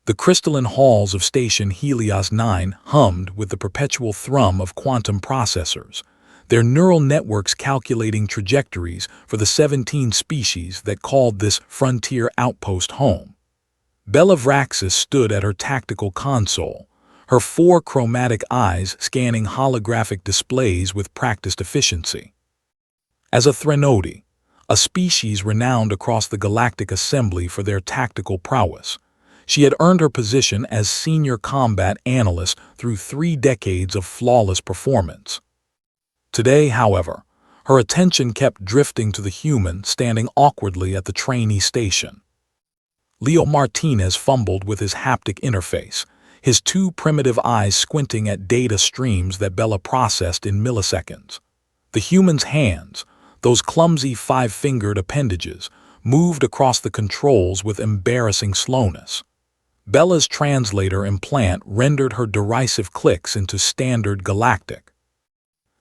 The crystalline halls of Station Helios 9 hummed with the perpetual thrum of quantum processors, their neural networks calculating trajectories for the 17 species that called this frontier outpost home. Bella Vraxis stood at her tactical console, her four chromatic eyes scanning holographic displays with practiced efficiency. As a Trainee, a species renowned across the Galactic Assembly for their tactical prowess, she had earned her position as senior combat analyst through 3 decades of flawless performance. Today, however, her attention kept drifting to the human standing awkwardly at the trainee station. Leo Martinez fumbled with his haptic interface, his 2 primitive eyes squinting at data streams that Bella processed in milliseconds. The human's hands, those clumsy 5-fingered appendages, moved across the controls with embarrassing slowness. Bella's translator implant rendered her derisive clicks into standard galactic.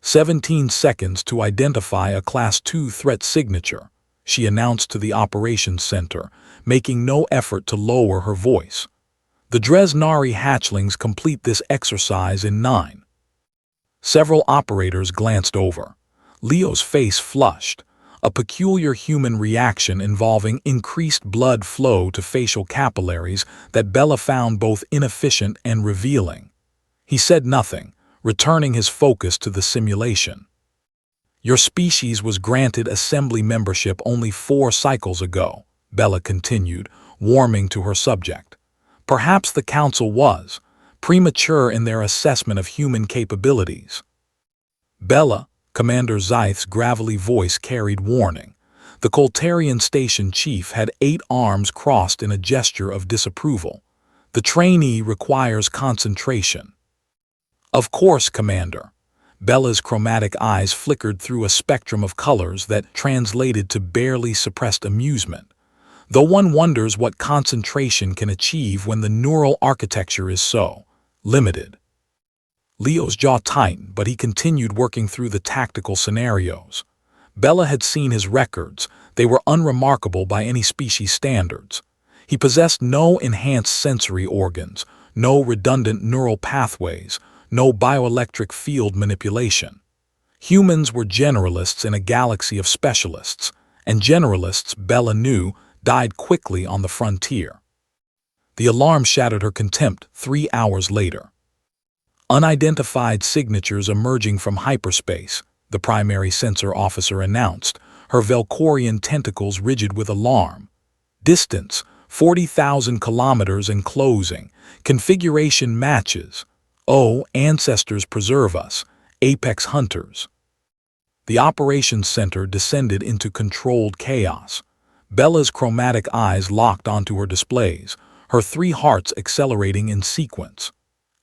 17 seconds to identify a Class 2 threat signature, she announced to the operations center, making no effort to lower her voice. The Dresnari hatchlings complete this exercise in 9. Several operators glanced over. Leo's face flushed, a peculiar human reaction involving increased blood flow to facial capillaries that Bella found both inefficient and revealing. He said nothing, returning his focus to the simulation. Your species was granted assembly membership only 4 cycles ago, Bella continued, warming to her subject. Perhaps the council was premature in their assessment of human capabilities. Bella, Commander Zyth's gravelly voice carried warning. The Coltarian station chief had 8 arms crossed in a gesture of disapproval. The trainee requires concentration. Of course, Commander. Bella's chromatic eyes flickered through a spectrum of colors that translated to barely suppressed amusement, though one wonders what concentration can achieve when the neural architecture is so limited. Leo's jaw tightened, but he continued working through the tactical scenarios. Bella had seen his records. They were unremarkable by any species standards. He possessed no enhanced sensory organs, no redundant neural pathways, no bioelectric field manipulation. Humans were generalists in a galaxy of specialists, and generalists, Bella knew, died quickly on the frontier. The alarm shattered her contempt 3 hours later. Unidentified signatures emerging from hyperspace, the primary sensor officer announced, her Velcorian tentacles rigid with alarm. Distance, 40,000 kilometers and closing. Configuration matches. Oh, ancestors preserve us, apex hunters. The operations center descended into controlled chaos. Bella's chromatic eyes locked onto her displays, her 3 hearts accelerating in sequence.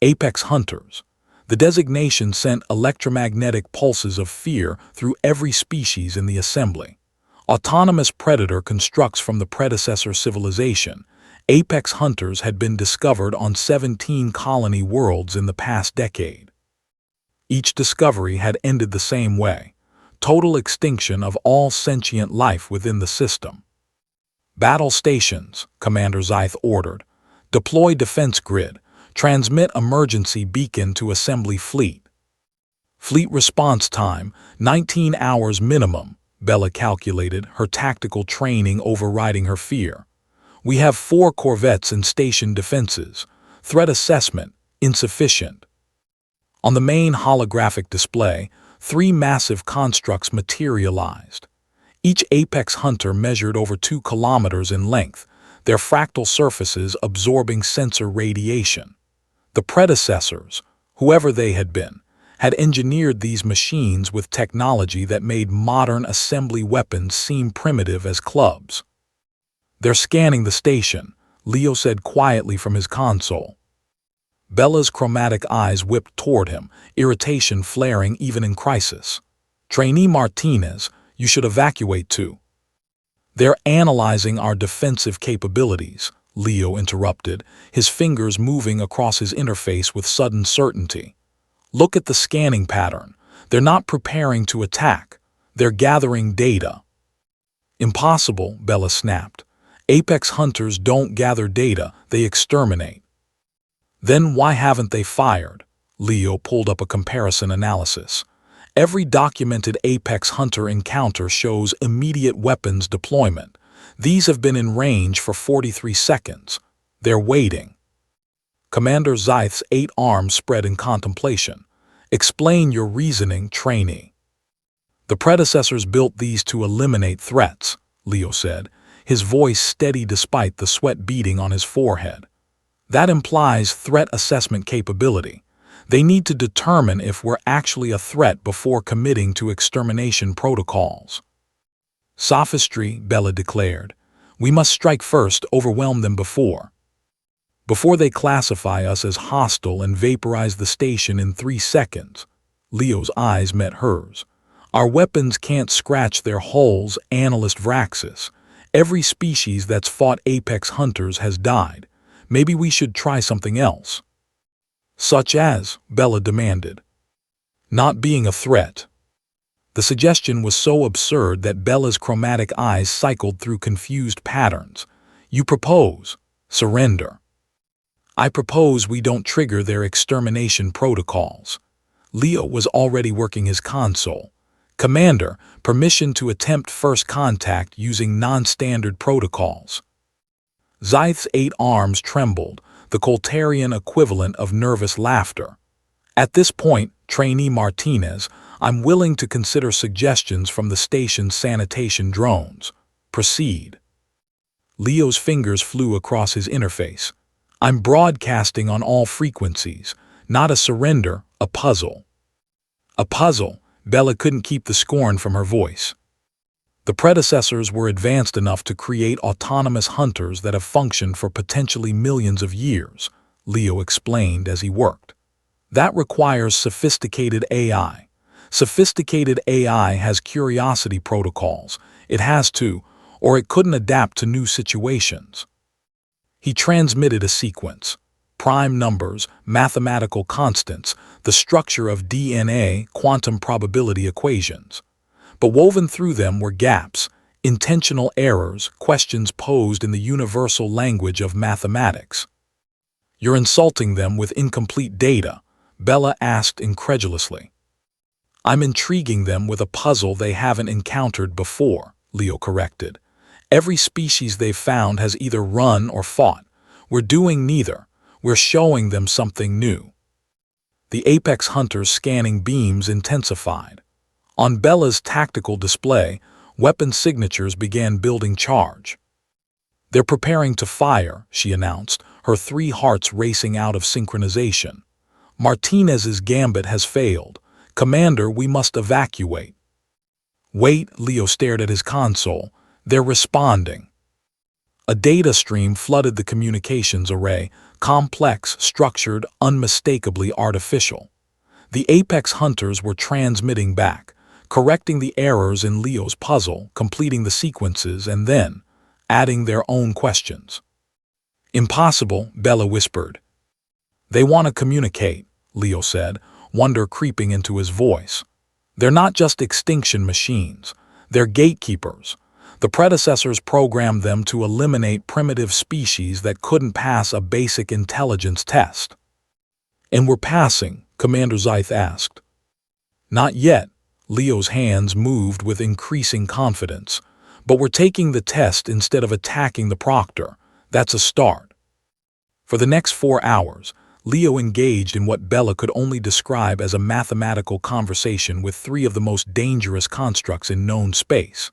Apex hunters. The designation sent electromagnetic pulses of fear through every species in the assembly. Autonomous predator constructs from the predecessor civilization. Apex hunters had been discovered on 17 colony worlds in the past decade. Each discovery had ended the same way: total extinction of all sentient life within the system. Battle stations, Commander Zyth ordered. Deploy defense grid. Transmit emergency beacon to assembly fleet. Fleet response time, 19 hours minimum, Bella calculated, her tactical training overriding her fear. We have 4 corvettes in station defenses. Threat assessment, insufficient. On the main holographic display, 3 massive constructs materialized. Each apex hunter measured over 2 kilometers in length, their fractal surfaces absorbing sensor radiation. The predecessors, whoever they had been, had engineered these machines with technology that made modern assembly weapons seem primitive as clubs. They're scanning the station, Leo said quietly from his console. Bella's chromatic eyes whipped toward him, irritation flaring even in crisis. Trainee Martinez, you should evacuate too. They're analyzing our defensive capabilities, Leo interrupted, his fingers moving across his interface with sudden certainty. Look at the scanning pattern. They're not preparing to attack. They're gathering data. Impossible, Bella snapped. Apex hunters don't gather data, they exterminate. Then why haven't they fired? Leo pulled up a comparison analysis. Every documented Apex hunter encounter shows immediate weapons deployment. These have been in range for 43 seconds. They're waiting. Commander Zyth's 8 arms spread in contemplation. Explain your reasoning, trainee. The predecessors built these to eliminate threats, Leo said, his voice steady despite the sweat beading on his forehead. That implies threat assessment capability. They need to determine if we're actually a threat before committing to extermination protocols. Sophistry, Bella declared. We must strike first, overwhelm them before they classify us as hostile and vaporize the station in 3 seconds. Leo's eyes met hers. Our weapons can't scratch their hulls, Analyst Vraxis. Every species that's fought Apex hunters has died. Maybe we should try something else. Such as, Bella demanded. Not being a threat. The suggestion was so absurd that Bella's chromatic eyes cycled through confused patterns. You propose surrender. I propose we don't trigger their extermination protocols. Leo was already working his console. Commander, permission to attempt first contact using non-standard protocols. Zyth's 8 arms trembled, the Coltarian equivalent of nervous laughter. At this point, Trainee Martinez, I'm willing to consider suggestions from the station's sanitation drones. Proceed. Leo's fingers flew across his interface. I'm broadcasting on all frequencies. Not a surrender, a puzzle. A puzzle. Bella couldn't keep the scorn from her voice. The predecessors were advanced enough to create autonomous hunters that have functioned for potentially millions of years, Leo explained as he worked. That requires sophisticated AI. Sophisticated AI has curiosity protocols. It has to, or it couldn't adapt to new situations. He transmitted a sequence. Prime numbers, mathematical constants, the structure of DNA, quantum probability equations. But woven through them were gaps, intentional errors, questions posed in the universal language of mathematics. You're insulting them with incomplete data, Bella asked incredulously. I'm intriguing them with a puzzle they haven't encountered before, Leo corrected. Every species they've found has either run or fought. We're doing neither. We're showing them something new. The Apex hunters' scanning beams intensified. On Bella's tactical display, weapon signatures began building charge. They're preparing to fire, she announced, her 3 hearts racing out of synchronization. Martinez's gambit has failed. Commander, we must evacuate. Wait, Leo stared at his console. They're responding. A data stream flooded the communications array, complex, structured, unmistakably artificial. The Apex hunters were transmitting back, correcting the errors in Leo's puzzle, completing the sequences, and then adding their own questions. Impossible, Bella whispered. They want to communicate, Leo said, wonder creeping into his voice. They're not just extinction machines. They're gatekeepers. The predecessors programmed them to eliminate primitive species that couldn't pass a basic intelligence test. And we're passing, Commander Zyth asked. Not yet, Leo's hands moved with increasing confidence. But we're taking the test instead of attacking the proctor. That's a start. For the next 4 hours, Leo engaged in what Bella could only describe as a mathematical conversation with 3 of the most dangerous constructs in known space.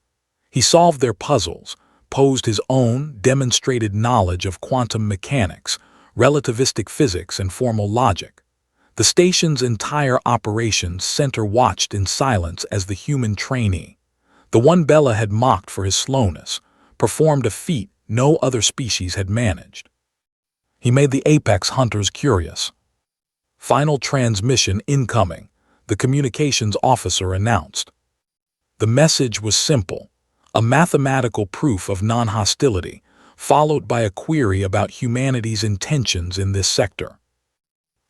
He solved their puzzles, posed his own, demonstrated knowledge of quantum mechanics, relativistic physics, and formal logic. The station's entire operations center watched in silence as the human trainee, the one Bella had mocked for his slowness, performed a feat no other species had managed. He made the Apex hunters curious. Final transmission incoming, the communications officer announced. The message was simple. A mathematical proof of non-hostility, followed by a query about humanity's intentions in this sector.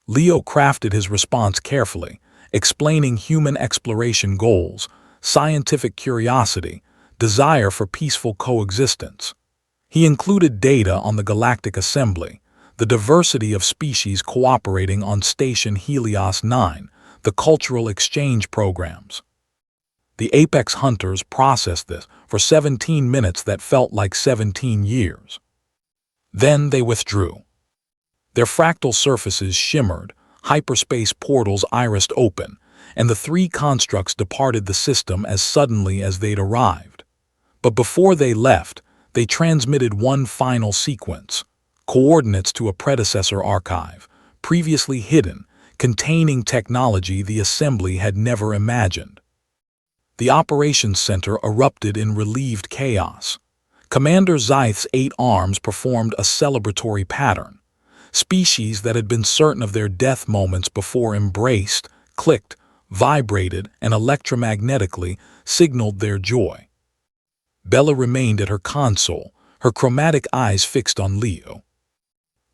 Leo crafted his response carefully, explaining human exploration goals, scientific curiosity, desire for peaceful coexistence. He included data on the Galactic Assembly, the diversity of species cooperating on Station Helios 9, the cultural exchange programs. The Apex Hunters processed this for 17 minutes that felt like 17 years. Then they withdrew. Their fractal surfaces shimmered, hyperspace portals irised open, and the three constructs departed the system as suddenly as they'd arrived. But before they left, they transmitted one final sequence, coordinates to a predecessor archive, previously hidden, containing technology the Assembly had never imagined. The operations center erupted in relieved chaos. Commander Zyth's 8 arms performed a celebratory pattern. Species that had been certain of their death moments before embraced, clicked, vibrated, and electromagnetically signaled their joy. Bella remained at her console, her chromatic eyes fixed on Leo.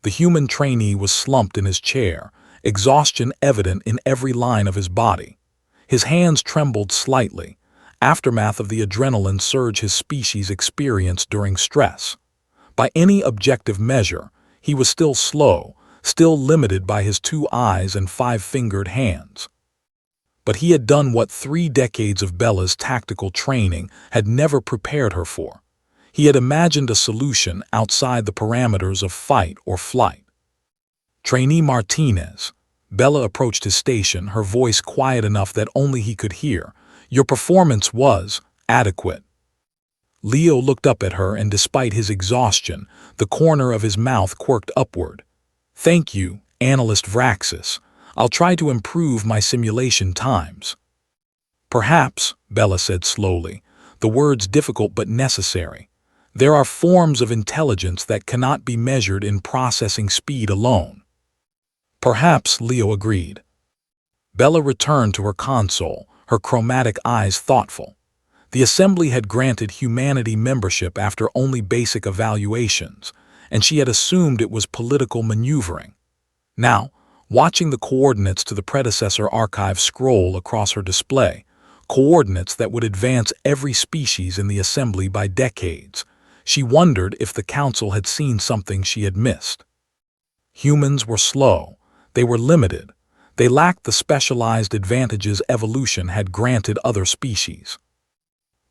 The human trainee was slumped in his chair, exhaustion evident in every line of his body. His hands trembled slightly, aftermath of the adrenaline surge his species experienced during stress. By any objective measure, he was still slow, still limited by his 2 eyes and 5-fingered hands. But he had done what 3 decades of Bella's tactical training had never prepared her for. He had imagined a solution outside the parameters of fight or flight. Trainee Martinez. Bella approached his station, her voice quiet enough that only he could hear. Your performance was adequate. Leo looked up at her, and despite his exhaustion, the corner of his mouth quirked upward. Thank you, Analyst Vraxis. I'll try to improve my simulation times. Perhaps, Bella said slowly, the words difficult but necessary. There are forms of intelligence that cannot be measured in processing speed alone. Perhaps, Leo agreed. Bella returned to her console, her chromatic eyes thoughtful. The Assembly had granted humanity membership after only basic evaluations, and she had assumed it was political maneuvering. Now, watching the coordinates to the predecessor archive scroll across her display, coordinates that would advance every species in the Assembly by decades, she wondered if the Council had seen something she had missed. Humans were slow, they were limited, they lacked the specialized advantages evolution had granted other species.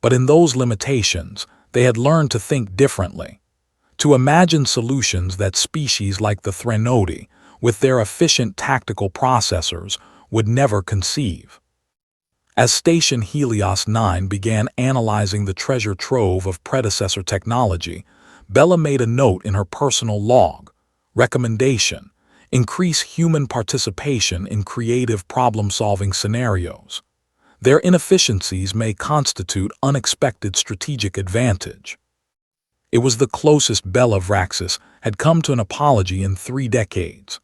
But in those limitations, they had learned to think differently, to imagine solutions that species like the Trainee, with their efficient tactical processors, would never conceive. As Station Helios 9 began analyzing the treasure trove of predecessor technology, Bella made a note in her personal log. Recommendation: increase human participation in creative problem-solving scenarios. Their inefficiencies may constitute unexpected strategic advantage. It was the closest Bella Vraxis had come to an apology in 3 decades.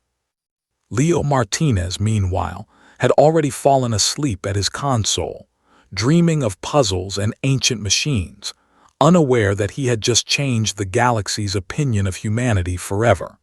Leo Martinez, meanwhile, had already fallen asleep at his console, dreaming of puzzles and ancient machines, unaware that he had just changed the galaxy's opinion of humanity forever.